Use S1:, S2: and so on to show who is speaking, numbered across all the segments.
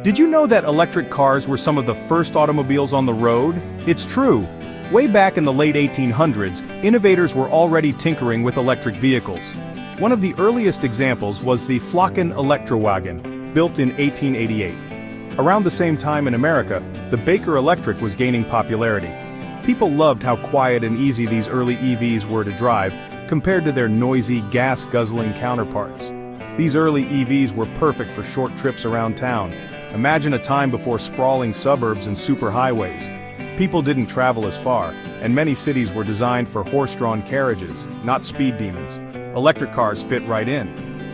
S1: Did you know that electric cars were some of the first automobiles on the road? It's true. Way back in the late 1800s, innovators were already tinkering with electric vehicles. One of the earliest examples was the Flocken Elektrowagen, built in 1888. Around the same time in America, the Baker Electric was gaining popularity. People loved how quiet and easy these early EVs were to drive, compared to their noisy, gas-guzzling counterparts. These early EVs were perfect for short trips around town. Imagine a time before sprawling suburbs and superhighways. People didn't travel as far, and many cities were designed for horse-drawn carriages, not speed demons. Electric cars fit right in.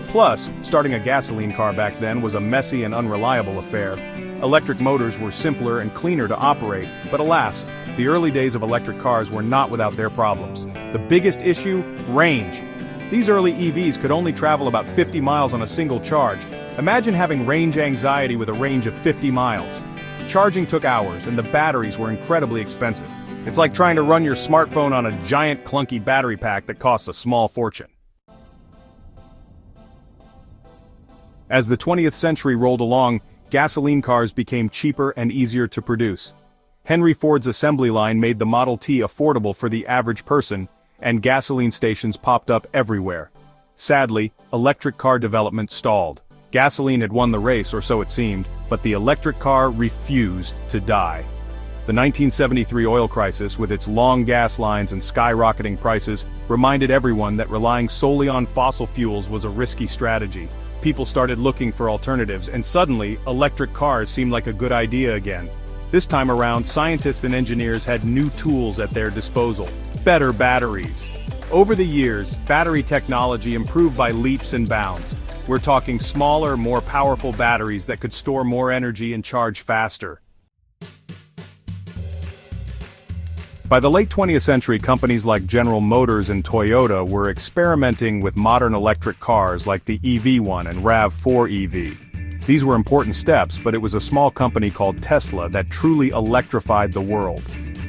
S1: Plus, starting a gasoline car back then was a messy and unreliable affair. Electric motors were simpler and cleaner to operate, but alas, the early days of electric cars were not without their problems. The biggest issue? Range. These early EVs could only travel about 50 miles on a single charge. Imagine having range anxiety with a range of 50 miles. Charging took hours, and the batteries were incredibly expensive. It's like trying to run your smartphone on a giant clunky battery pack that costs a small fortune. As the 20th century rolled along, gasoline cars became cheaper and easier to produce. Henry Ford's assembly line made the Model T affordable for the average person, and gasoline stations popped up everywhere. Sadly, electric car development stalled. Gasoline had won the race, or so it seemed, but the electric car refused to die. The 1973 oil crisis, with its long gas lines and skyrocketing prices, reminded everyone that relying solely on fossil fuels was a risky strategy. People started looking for alternatives, and suddenly, electric cars seemed like a good idea again. This time around, scientists and engineers had new tools at their disposal: better batteries. Over the years, battery technology improved by leaps and bounds. We're talking smaller, more powerful batteries that could store more energy and charge faster. By the late 20th century, companies like General Motors and Toyota were experimenting with modern electric cars like the EV1 and RAV4 EV. These were important steps, but it was a small company called Tesla that truly electrified the world.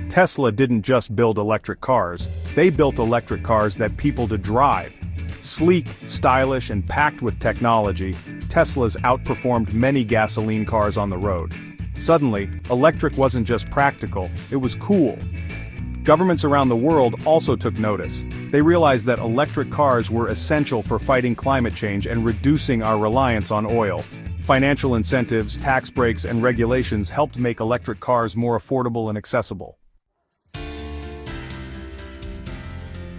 S1: Tesla didn't just build electric cars, they built electric cars that people to drive. Sleek, stylish, and packed with technology, Teslas outperformed many gasoline cars on the road. Suddenly, electric wasn't just practical, it was cool. Governments around the world also took notice. They realized that electric cars were essential for fighting climate change and reducing our reliance on oil. Financial incentives, tax breaks, and regulations helped make electric cars more affordable and accessible.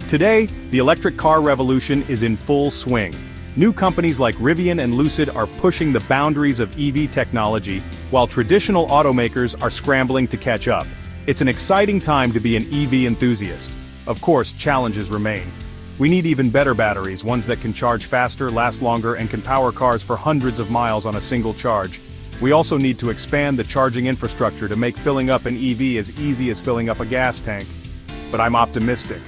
S1: Today, the electric car revolution is in full swing. New companies like Rivian and Lucid are pushing the boundaries of EV technology, while traditional automakers are scrambling to catch up. It's an exciting time to be an EV enthusiast. Of course, challenges remain. We need even better batteries, ones that can charge faster, last longer, and can power cars for hundreds of miles on a single charge. We also need to expand the charging infrastructure to make filling up an EV as easy as filling up a gas tank. But I'm optimistic.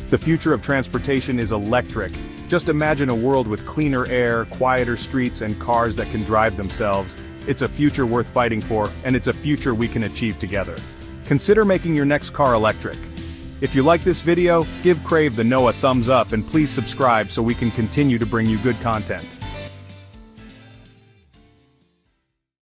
S1: The future of transportation is electric. Just imagine a world with cleaner air, quieter streets, and cars that can drive themselves. It's a future worth fighting for, and it's a future we can achieve together. Consider making your next car electric. If you like this video, give Crave the Know a thumbs up and please subscribe so we can continue to bring you good content.